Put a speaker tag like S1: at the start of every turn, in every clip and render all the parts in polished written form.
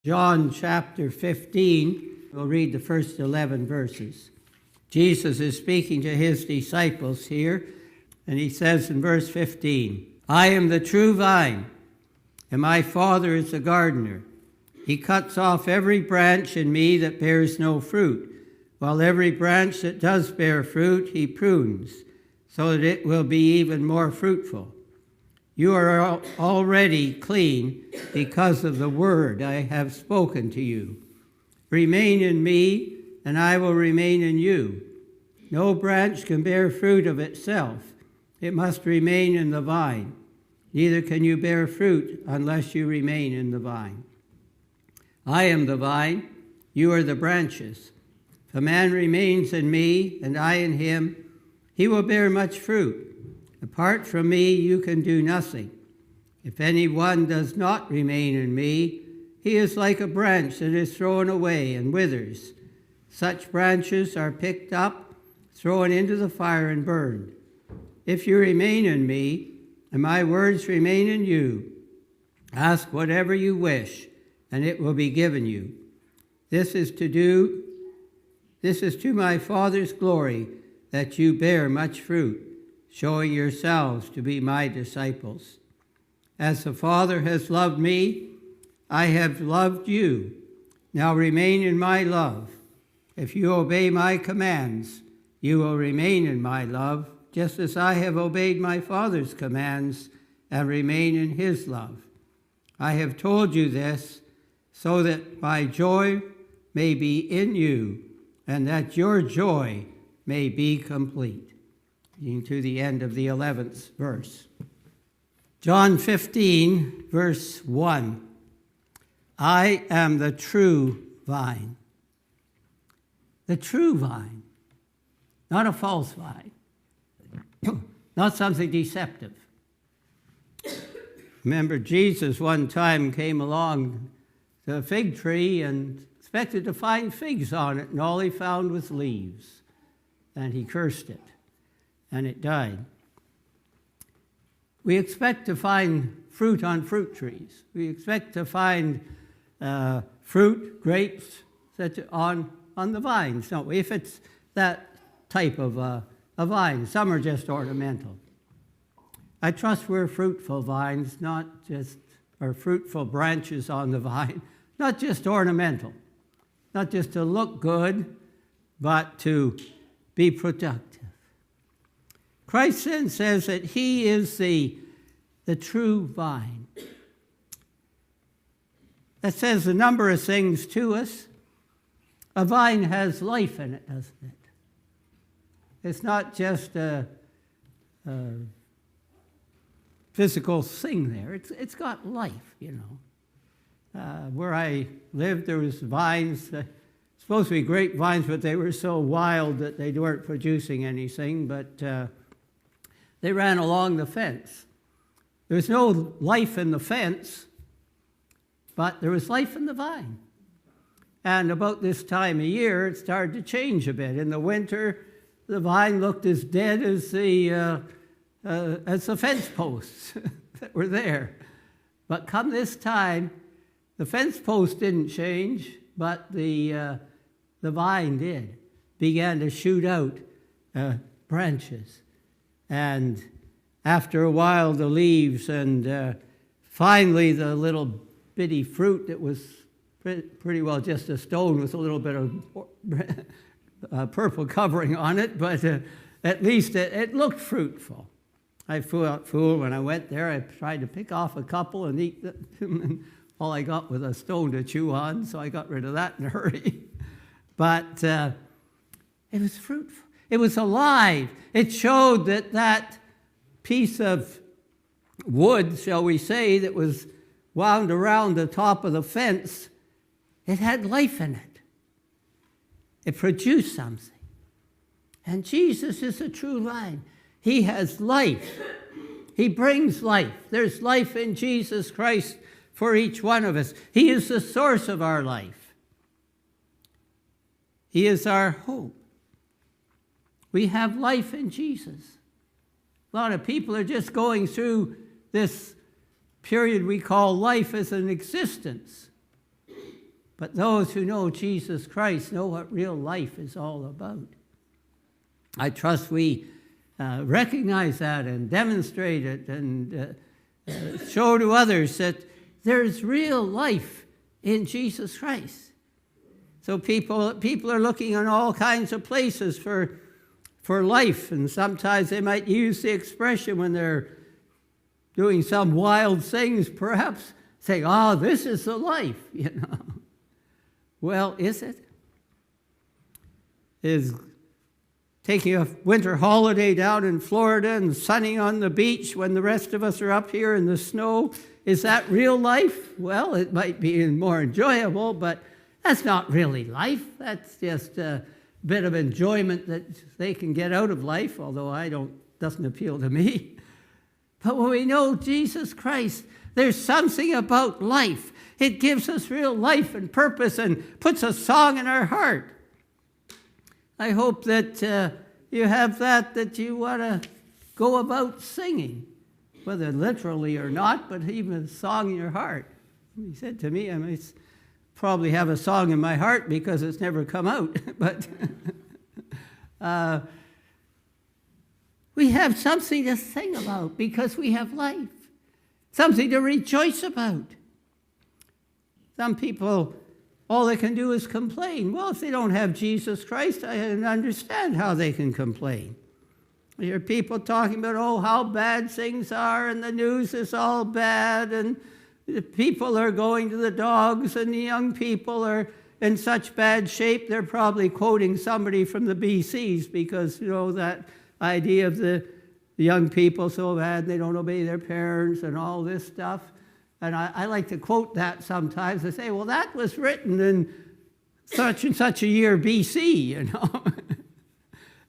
S1: John chapter 15, we'll read the first 11 verses. Jesus is speaking to his disciples here, and he says in verse 15, I am the true vine, and my Father is the gardener. He cuts off every branch in me that bears no fruit, while every branch that does bear fruit he prunes, so that it will be even more fruitful. You are already clean because of the word I have spoken to you. Remain in me, and I will remain in you. No branch can bear fruit of itself. It must remain in the vine. Neither can you bear fruit unless you remain in the vine. I am the vine, you are the branches. If a man remains in me, and I in him, he will bear much fruit. Apart from me, you can do nothing. If anyone does not remain in me, he is like a branch that is thrown away and withers. Such branches are picked up, thrown into the fire, and burned. If you remain in me, and my words remain in you, ask whatever you wish, and it will be given you. This is to my Father's glory, that you bear much fruit, showing yourselves to be my disciples. As the Father has loved me, I have loved you. Now remain in my love. If you obey my commands, you will remain in my love, just as I have obeyed my Father's commands and remain in his love. I have told you this so that my joy may be in you and that your joy may be complete. To the end of the 11th verse. John 15, verse 1. I am the true vine. The true vine, not a false vine, not something deceptive. Remember, Jesus one time came along to a fig tree and expected to find figs on it, and all he found was leaves, and he cursed it. And it died. We expect to find fruit on fruit trees. We expect to find fruit, grapes, on the vines, don't we? If it's that type of a vine. Some are just ornamental. I trust we're fruitful vines, or fruitful branches on the vine, not just ornamental, not just to look good, but to be productive. Christ then says that he is the true vine. That says a number of things to us. A vine has life in it, doesn't it? It's not just a physical thing there. It's got life, you know. Where I lived, there was vines, supposed to be grapevines, but they were so wild that they weren't producing anything, but they ran along the fence. There was no life in the fence, but there was life in the vine. And about this time of year, it started to change a bit. In the winter, the vine looked as dead as the fence posts that were there. But come this time, the fence post didn't change, but the vine did. Began to shoot out branches. And after a while, the leaves, and finally the little bitty fruit that was pretty well just a stone with a little bit of purple covering on it, but at least it looked fruitful. I fool when I went there. I tried to pick off a couple and eat them, and all I got was a stone to chew on, so I got rid of that in a hurry. But it was fruitful. It was alive. It showed that piece of wood, shall we say, that was wound around the top of the fence, it had life in it. It produced something. And Jesus is a true vine. He has life. He brings life. There's life in Jesus Christ for each one of us. He is the source of our life. He is our hope. We have life in Jesus. A lot of people are just going through this period we call life as an existence. But those who know Jesus Christ know what real life is all about. I trust we recognize that and demonstrate it and show to others that there's real life in Jesus Christ. So people are looking in all kinds of places for life, and sometimes they might use the expression when they're doing some wild things, perhaps saying, "Oh, this is the life," Well, is it? Is taking a winter holiday down in Florida and sunning on the beach when the rest of us are up here in the snow, is that real life? Well, it might be more enjoyable, but that's not really life. That's just a bit of enjoyment that they can get out of life, although doesn't appeal to me. But when we know Jesus Christ, there's something about life. It gives us real life and purpose and puts a song in our heart. I hope that you have that you want to go about singing, whether literally or not, but even a song in your heart. He said to me, I might probably have a song in my heart because it's never come out. But we have something to sing about because we have life, something to rejoice about. Some people, all they can do is complain. Well, if they don't have Jesus Christ, I understand how they can complain. You hear people talking about, how bad things are, and the news is all bad, and the people are going to the dogs, and the young people are in such bad shape. They're probably quoting somebody from the BCs because, that idea of the young people so bad they don't obey their parents and all this stuff. And I like to quote that sometimes. I say, well, that was written in such and such a year BC,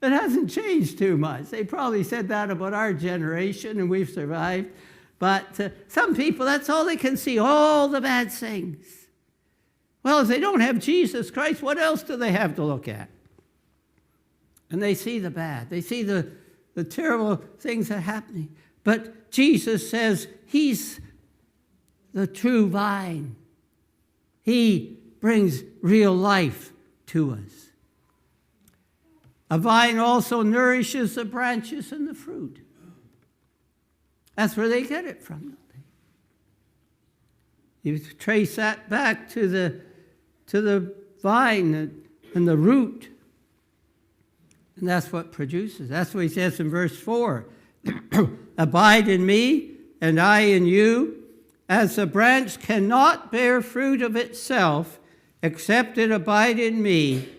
S1: It hasn't changed too much. They probably said that about our generation, and we've survived. But some people, that's all they can see, all the bad things. Well, if they don't have Jesus Christ, what else do they have to look at? And they see the bad. They see the terrible things that are happening. But Jesus says he's the true vine. He brings real life to us. A vine also nourishes the branches and the fruit. That's where they get it from, don't they? You trace that back to the vine and the root. And that's what produces. That's what he says in verse 4. Abide in me, and I in you. As the branch cannot bear fruit of itself, except it abide in me,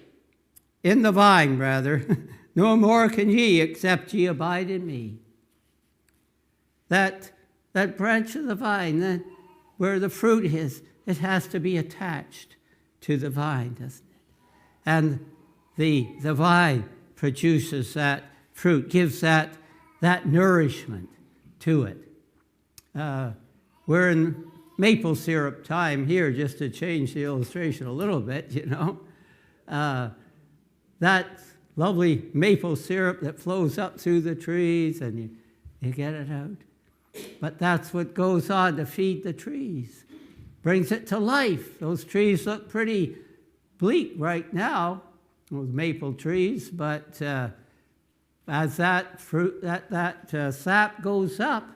S1: in the vine, rather, no more can ye, except ye abide in me. That branch of the vine, where the fruit is, it has to be attached to the vine, doesn't it? And the vine produces that fruit, gives that nourishment to it. We're in maple syrup time here, just to change the illustration a little bit, that lovely maple syrup that flows up through the trees, and you get it out. But that's what goes on to feed the trees, brings it to life. Those trees look pretty bleak right now, those maple trees, but as that fruit, that sap goes up,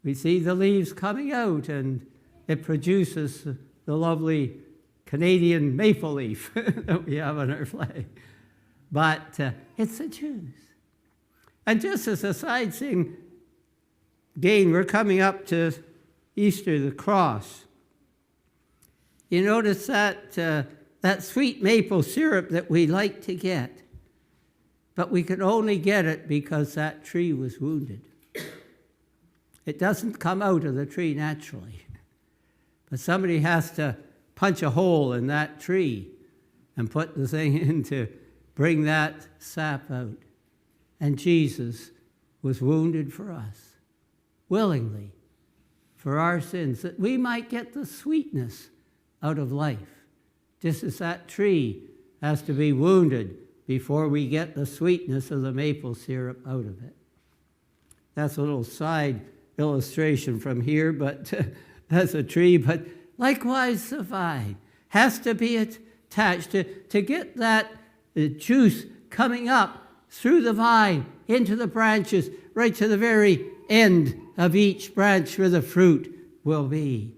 S1: we see the leaves coming out, and it produces the lovely Canadian maple leaf that we have on our flag. But it's the Jews. And just as a side thing, again, we're coming up to Easter, the cross. You notice that sweet maple syrup that we like to get, but we can only get it because that tree was wounded. It doesn't come out of the tree naturally. But somebody has to punch a hole in that tree and put the thing in to bring that sap out. And Jesus was wounded for us, willingly, for our sins, that we might get the sweetness out of life. Just as that tree has to be wounded before we get the sweetness of the maple syrup out of it. That's a little side illustration from here, but as a tree. But likewise the vine has to be attached to get that juice coming up through the vine, into the branches, right to the very end of each branch where the fruit will be.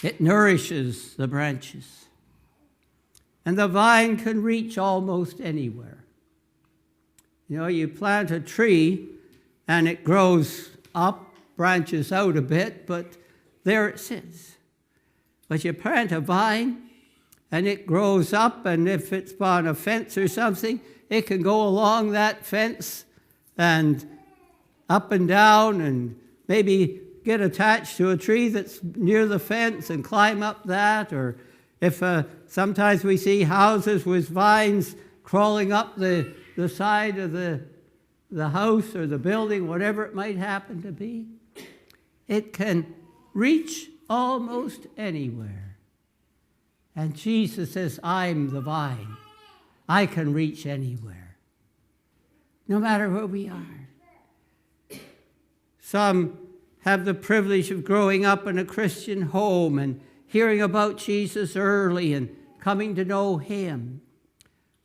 S1: It nourishes the branches. And the vine can reach almost anywhere. You know, you plant a tree and it grows up, branches out a bit, but there it sits. But you plant a vine and it grows up, and if it's on a fence or something, it can go along that fence and up and down and maybe get attached to a tree that's near the fence and climb up that. Or if sometimes we see houses with vines crawling up the side of the house or the building, whatever it might happen to be. It can reach almost anywhere. And Jesus says, I'm the vine. I can reach anywhere, no matter where we are. Some have the privilege of growing up in a Christian home and hearing about Jesus early and coming to know him.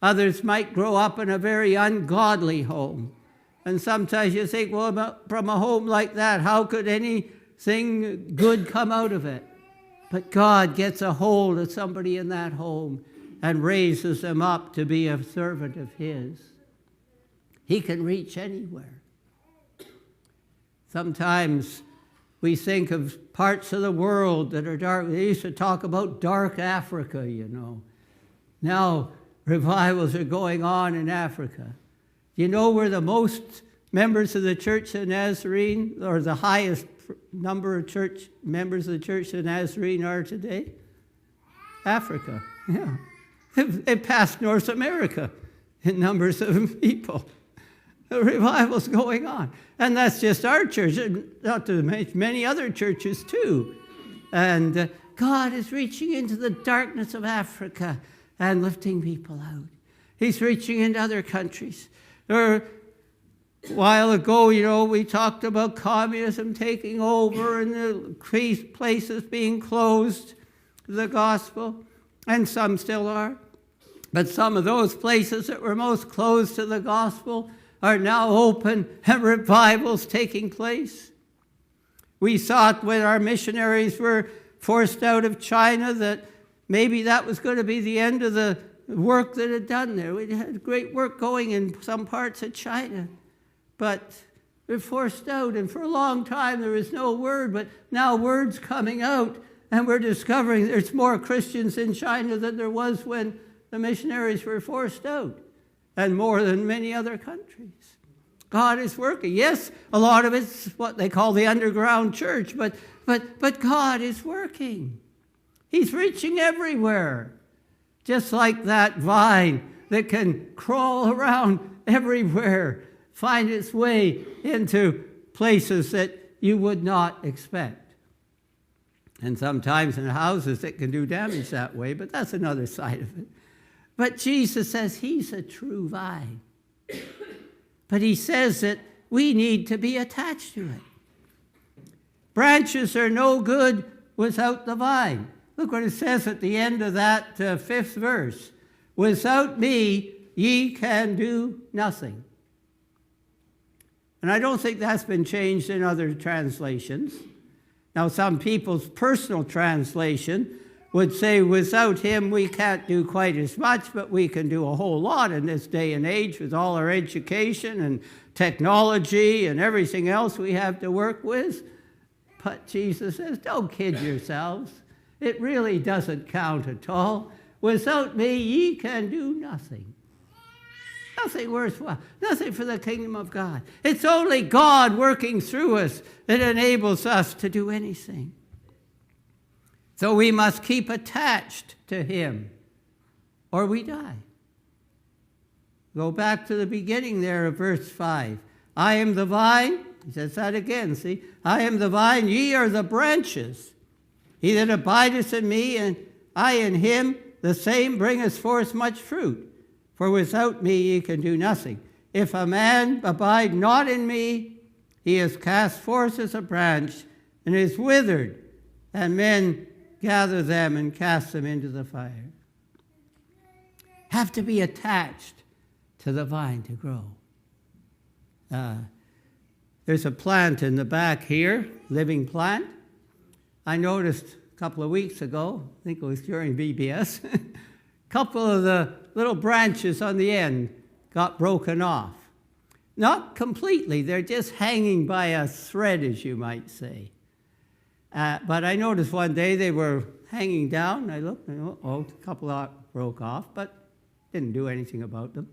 S1: Others might grow up in a very ungodly home. And sometimes you think, well, from a home like that, how could anything good come out of it? But God gets a hold of somebody in that home and raises them up to be a servant of his. He can reach anywhere. Sometimes we think of parts of the world that are dark. They used to talk about dark Africa, you know. Now revivals are going on in Africa. You know where the most members of the Church of Nazarene, or the highest number of church members of the Church of Nazarene are today? Africa, yeah. It passed North America in numbers of people. The revival's going on. And that's just our church, not to mention many other churches too. And God is reaching into the darkness of Africa and lifting people out. He's reaching into other countries. A while ago, you know, we talked about communism taking over and the places being closed to the gospel, and some still are. But some of those places that were most closed to the gospel are now open and revivals taking place. We thought when our missionaries were forced out of China that maybe that was going to be the end of the work that had done there. We had great work going in some parts of China, but we're forced out, and for a long time there was no word, but now word's coming out, and we're discovering there's more Christians in China than there was when the missionaries were forced out, and more than many other countries. God is working. Yes, a lot of it's what they call the underground church, but God is working. He's reaching everywhere. Just like that vine that can crawl around everywhere, find its way into places that you would not expect. And sometimes in houses it can do damage that way, but that's another side of it. But Jesus says he's a true vine. But he says that we need to be attached to it. Branches are no good without the vine. Look what it says at the end of that 5th verse. Without me, ye can do nothing. And I don't think that's been changed in other translations. Now, some people's personal translation would say, without him, we can't do quite as much, but we can do a whole lot in this day and age with all our education and technology and everything else we have to work with. But Jesus says, don't kid yourselves. It really doesn't count at all. Without me, ye can do nothing. Nothing worthwhile. Nothing for the kingdom of God. It's only God working through us that enables us to do anything. So we must keep attached to him, or we die. Go back to the beginning there of verse 5. I am the vine. He says that again, see? I am the vine, ye are the branches. He that abideth in me, and I in him, the same bringeth forth much fruit. For without me ye can do nothing. If a man abide not in me, he is cast forth as a branch, and is withered, and men gather them and cast them into the fire. Have to be attached to the vine to grow. There's a plant in the back here, living plant. I noticed a couple of weeks ago, I think it was during VBS, a couple of the little branches on the end got broken off. Not completely, they're just hanging by a thread, as you might say. But I noticed one day they were hanging down. I looked, a couple broke off, but didn't do anything about them.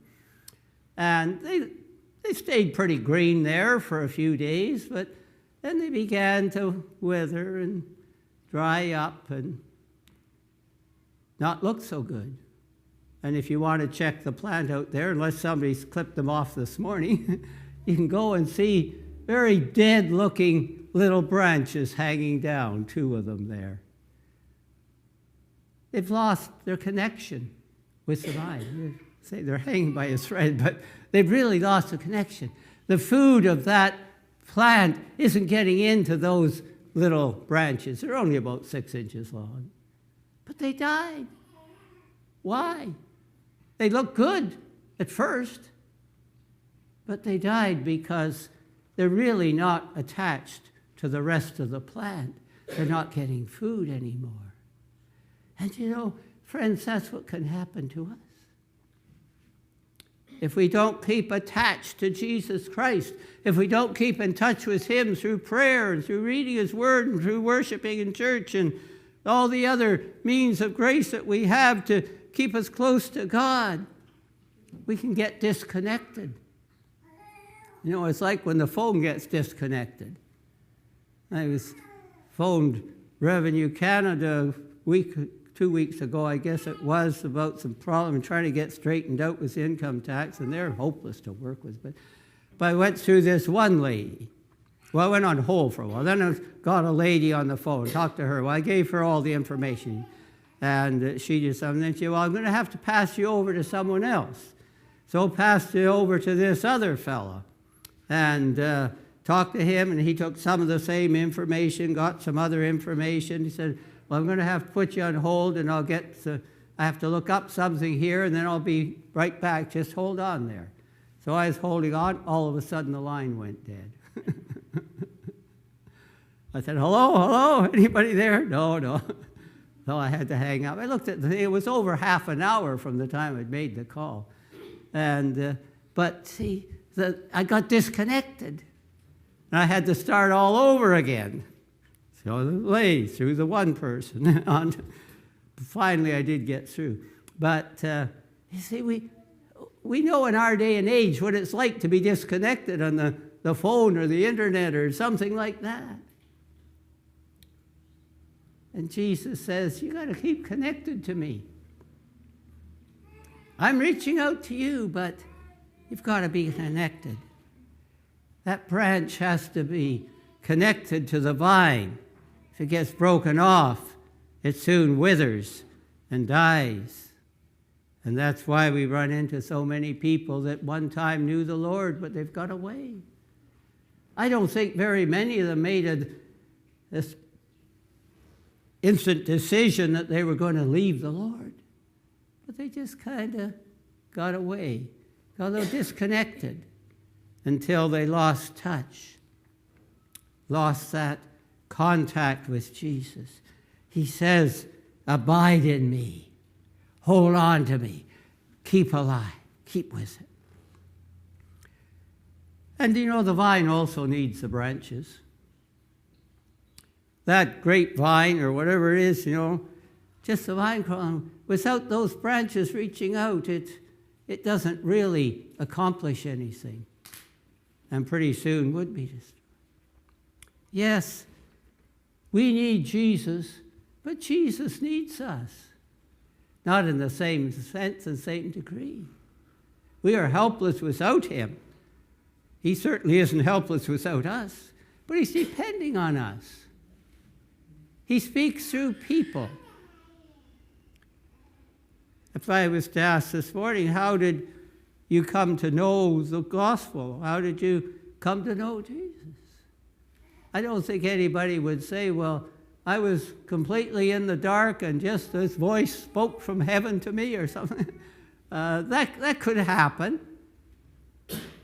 S1: And they stayed pretty green there for a few days, but then they began to wither and dry up and not look so good. And if you want to check the plant out there, unless somebody's clipped them off this morning, you can go and see very dead-looking little branches hanging down, 2 of them there. They've lost their connection with the vine. You say they're hanging by a thread, but they've really lost the connection. The food of that plant isn't getting into those little branches. They're only about 6 inches long. But they died. Why? They looked good at first, but they died because they're really not attached to the rest of the plant. They're not getting food anymore. And you know, friends, that's what can happen to us. If we don't keep attached to Jesus Christ, if we don't keep in touch with Him through prayer and through reading His Word and through worshiping in church and all the other means of grace that we have to keep us close to God, we can get disconnected. You know, it's like when the phone gets disconnected. I was phoned Revenue Canada 2 weeks ago, I guess it was, about some problem trying to get straightened out with income tax, and they're hopeless to work with. But I went through this one lady. Well, I went on hold for a while. Then I got a lady on the phone, talked to her. Well, I gave her all the information, and she did something. Then she said, well, I'm going to have to pass you over to someone else. So passed it over to this other fella, and talked to him, and he took some of the same information, got some other information. He said, well, I'm going to have to put you on hold, and I have to look up something here, and then I'll be right back. Just hold on there. So I was holding on. All of a sudden, the line went dead. I said, hello, anybody there? No. So I had to hang up. I looked at it was over half an hour from the time I'd made the call. But see, I got disconnected. And I had to start all over again. So the lady through the one person. Finally, I did get through. But you see, we know in our day and age what it's like to be disconnected on the phone or the internet or something like that. And Jesus says, you got to keep connected to me. I'm reaching out to you, but you've got to be connected. That branch has to be connected to the vine. If it gets broken off, it soon withers and dies. And that's why we run into so many people that one time knew the Lord, but they've got away. I don't think very many of them made this instant decision that they were going to leave the Lord. But they just kind of got away, got a little disconnected until they lost touch, lost that contact with Jesus. He says, abide in me, hold on to me, keep alive, keep with it. And you know, the vine also needs the branches. That grapevine or whatever it is, you know, just the vine crown, without those branches reaching out, it doesn't really accomplish anything. And pretty soon would be destroyed. Yes, we need Jesus, but Jesus needs us. Not in the same sense and same degree. We are helpless without him. He certainly isn't helpless without us, but he's depending on us. He speaks through people. If I was to ask this morning, how did you come to know the gospel? How did you come to know Jesus? I don't think anybody would say, well, I was completely in the dark and just this voice spoke from heaven to me or something. That could happen.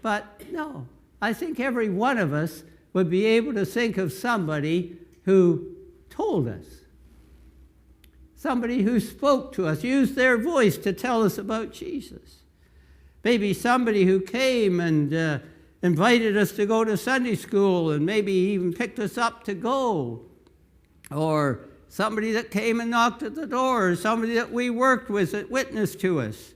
S1: But no, I think every one of us would be able to think of somebody who told us. Somebody who spoke to us, used their voice to tell us about Jesus. Maybe somebody who came and invited us to go to Sunday school and maybe even picked us up to go. Or somebody that came and knocked at the door, or somebody that we worked with that witnessed to us.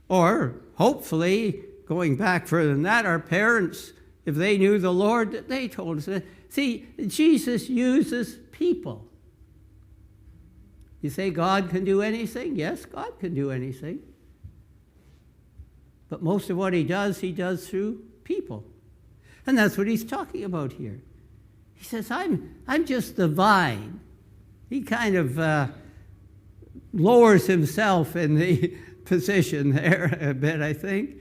S1: Or, hopefully, going back further than that, our parents, if they knew the Lord, that they told us. See, Jesus uses people. You say God can do anything? Yes, God can do anything. But most of what he does through people. And that's what he's talking about here. He says, I'm just the vine. He kind of lowers himself in the position there a bit, I think.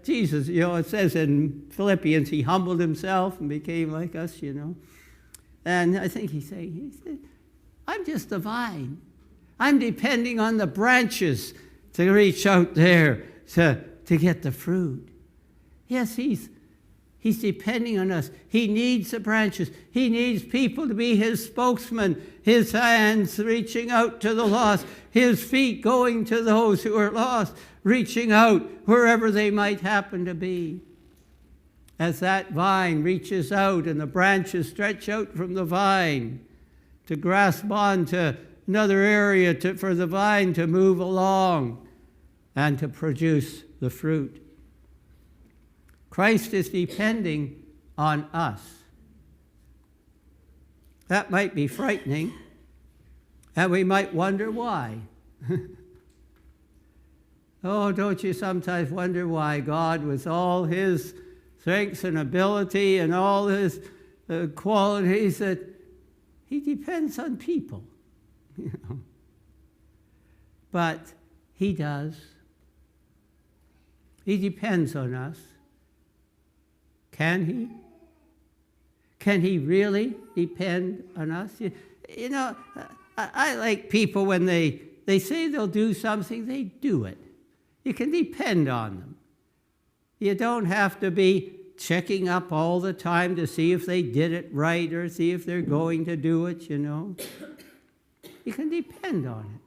S1: Jesus, it says in Philippians, he humbled himself and became like us, And I think he's saying, he said, I'm just the vine. I'm depending on the branches to reach out there to get the fruit. Yes, he's depending on us. He needs the branches. He needs people to be his spokesman, his hands reaching out to the lost, his feet going to those who are lost, reaching out wherever they might happen to be. As that vine reaches out and the branches stretch out from the vine to grasp on to another area for the vine to move along and to produce the fruit. Christ is depending on us. That might be frightening, and we might wonder why. Oh, don't you sometimes wonder why God, with all his strengths and ability and all his qualities, that he depends on people? But he does. He depends on us. Can he? Can he really depend on us? I like people when they say they'll do something, they do it. You can depend on them. You don't have to be checking up all the time to see if they did it right or see if they're going to do it, You can depend on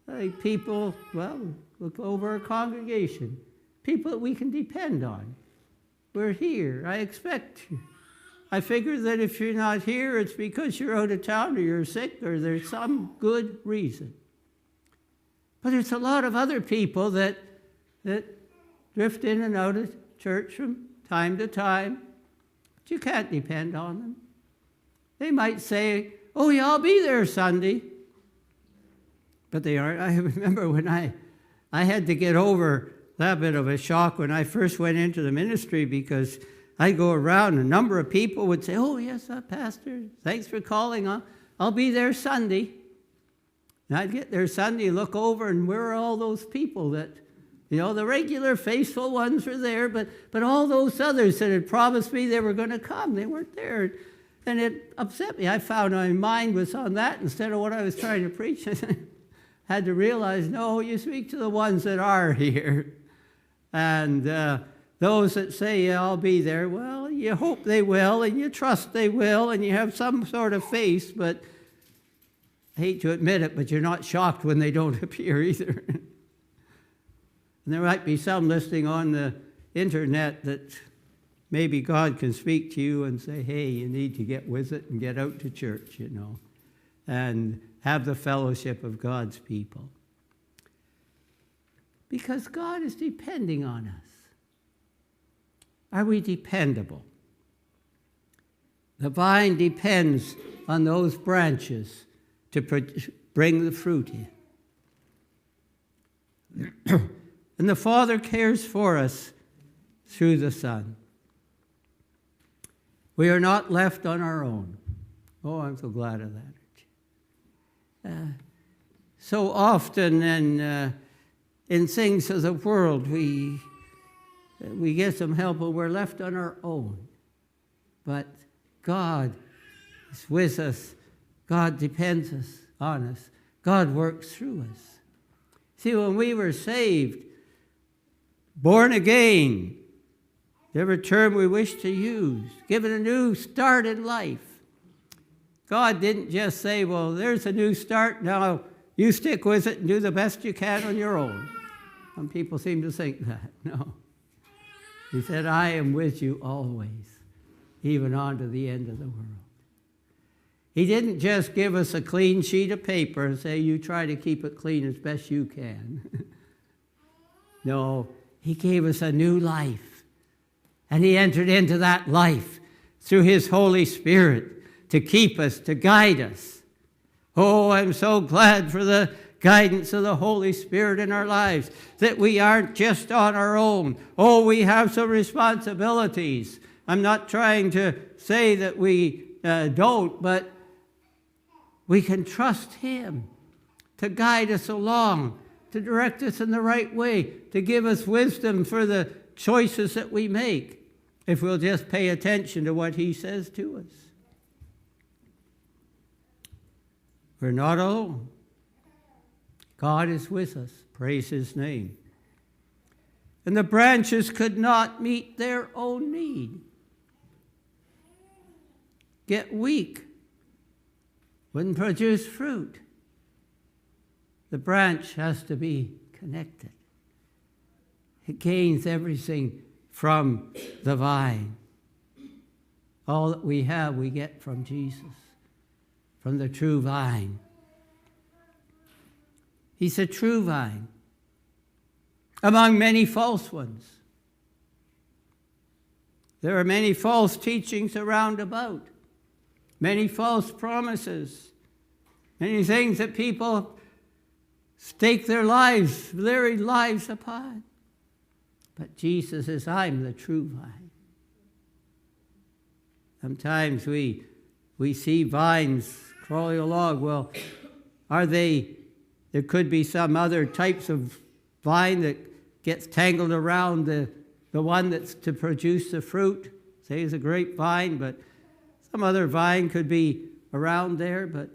S1: it. Like people, look over a congregation. People that we can depend on. We're here. I expect you. I figure that if you're not here, it's because you're out of town or you're sick or there's some good reason. But there's a lot of other people that drift in and out of church from time to time. But you can't depend on them. They might say, oh, yeah, I'll be there Sunday. But they aren't. I remember when I had to get over that bit of a shock when I first went into the ministry, because I'd go around, a number of people would say, oh, yes, Pastor, thanks for calling. I'll be there Sunday. And I'd get there Sunday, look over, and where are all those people that, the regular faithful ones were there, but all those others that had promised me they were going to come, they weren't there. And it upset me. I found my mind was on that instead of what I was trying to preach. I had to realize, no, you speak to the ones that are here. And those that say, yeah, I'll be there, well, you hope they will, and you trust they will, and you have some sort of faith, but I hate to admit it, but you're not shocked when they don't appear either. And there might be some listening on the internet that maybe God can speak to you and say, hey, you need to get with it and get out to church, and have the fellowship of God's people. Because God is depending on us. Are we dependable? The vine depends on those branches to bring the fruit in. And the Father cares for us through the Son. We are not left on our own. Oh, I'm so glad of that. So often in things of the world, we get some help, but we're left on our own. But God is with us. God depends on us. God works through us. See, when we were saved, born again, whatever term we wish to use, given a new start in life, God didn't just say, well, there's a new start, now you stick with it and do the best you can on your own. Some people seem to think that. No. He said, I am with you always, even on to the end of the world. He didn't just give us a clean sheet of paper and say, you try to keep it clean as best you can. No, he gave us a new life. And he entered into that life through his Holy Spirit to keep us, to guide us. Oh, I'm so glad for the guidance of the Holy Spirit in our lives, that we aren't just on our own. Oh, we have some responsibilities. I'm not trying to say that we don't, but we can trust him to guide us along, to direct us in the right way, to give us wisdom for the choices that we make, if we'll just pay attention to what he says to us. We're not alone. God is with us. Praise his name. And the branches could not meet their own need. Get weak. Wouldn't produce fruit. The branch has to be connected. It gains everything from the vine. All that we have, we get from Jesus, from the true vine. He's a true vine among many false ones. There are many false teachings around about, many false promises, many things that people stake their lives, very lives upon. But Jesus says, I'm the true vine. Sometimes we see vines crawling along. Well, there could be some other types of vine that gets tangled around the one that's to produce the fruit. Say it's a grapevine, but some other vine could be around there. But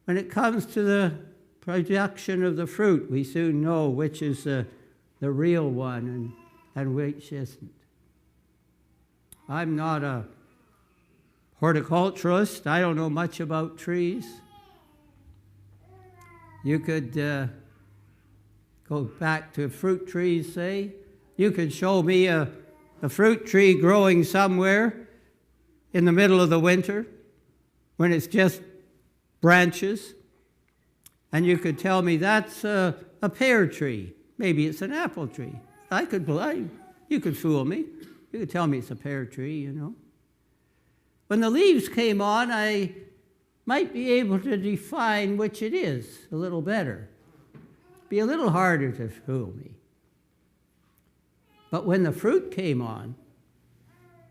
S1: when it comes to the production of the fruit, we soon know which is the real one and which isn't. I'm not a horticulturist. I don't know much about trees. You could go back to fruit trees, say. You could show me a fruit tree growing somewhere in the middle of the winter when it's just branches, and you could tell me that's a pear tree. Maybe it's an apple tree. You could fool me. You could tell me it's a pear tree, you know. When the leaves came on, I might be able to define which it is a little better. Be a little harder to fool me. But when the fruit came on,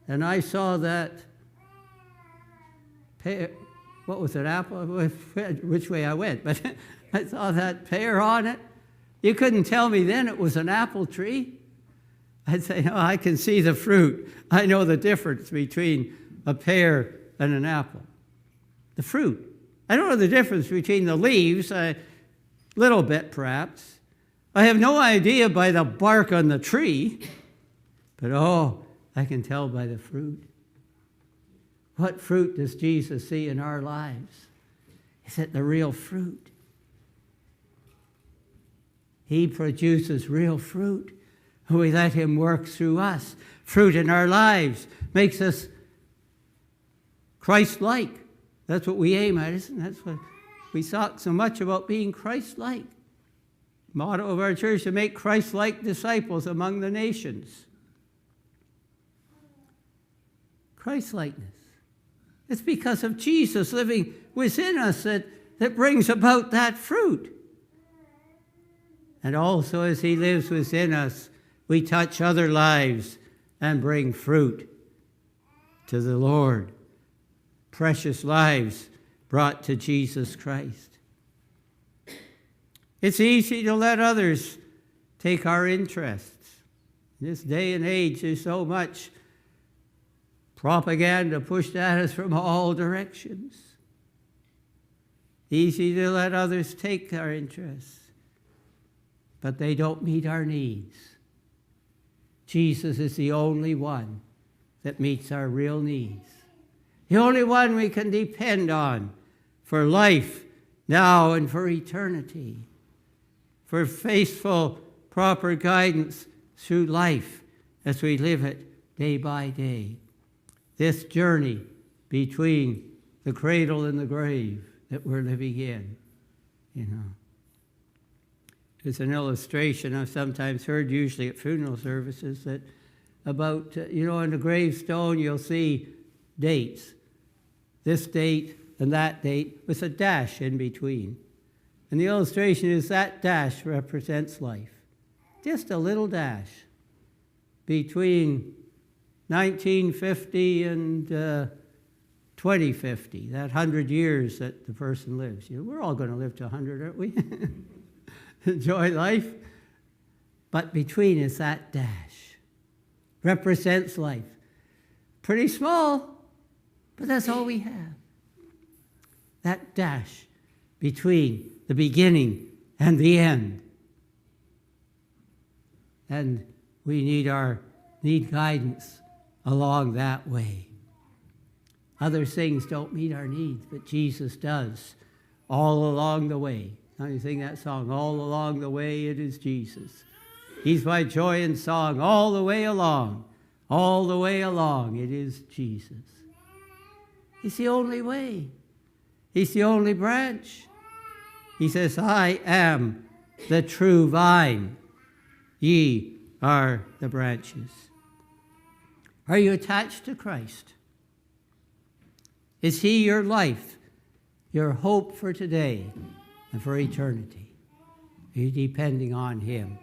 S1: and I saw that pear, what was it, apple? Which way I went, but I saw that pear on it. You couldn't tell me then it was an apple tree. I'd say, no, I can see the fruit. I know the difference between a pear and an apple. The fruit. I don't know the difference between the leaves, a little bit perhaps. I have no idea by the bark on the tree, but I can tell by the fruit. What fruit does Jesus see in our lives? Is it the real fruit? He produces real fruit. We let him work through us. Fruit in our lives makes us Christ-like. That's what we aim at, isn't it? That's what we talk so much about, being Christ-like. Motto of our church, to make Christ-like disciples among the nations. Christ-likeness. It's because of Jesus living within us that brings about that fruit. And also as he lives within us, we touch other lives and bring fruit to the Lord. Precious lives brought to Jesus Christ. It's easy to let others take our interests. In this day and age, there's so much propaganda pushed at us from all directions. Easy to let others take our interests, but they don't meet our needs. Jesus is the only one that meets our real needs. The only one we can depend on for life now and for eternity, for faithful, proper guidance through life as we live it day by day. This journey between the cradle and the grave that we're living in, There's an illustration I've sometimes heard, usually at funeral services, that about, on the gravestone you'll see dates. This date and that date with a dash in between. And the illustration is that dash represents life. Just a little dash between 1950 and 2050, that 100 years that the person lives. We're all going to live to 100, aren't we? Enjoy life. But between is that dash. Represents life. Pretty small, but that's all we have. That dash between the beginning and the end. And we need guidance along that way. Other things don't meet our needs, but Jesus does all along the way. Now you sing that song, all along the way it is Jesus. He's my joy and song all the way along. All the way along it is Jesus. He's the only way. He's the only branch. He says, I am the true vine. Ye are the branches. Are you attached to Christ? Is he your life, your hope for today and for eternity? Are you depending on him?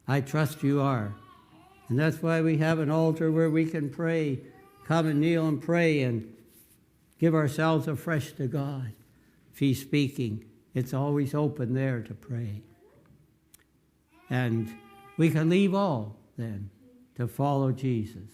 S1: I trust you are. And that's why we have an altar where we can pray, come and kneel and pray and give ourselves afresh to God. If he's speaking, it's always open there to pray. And we can leave all then to follow Jesus.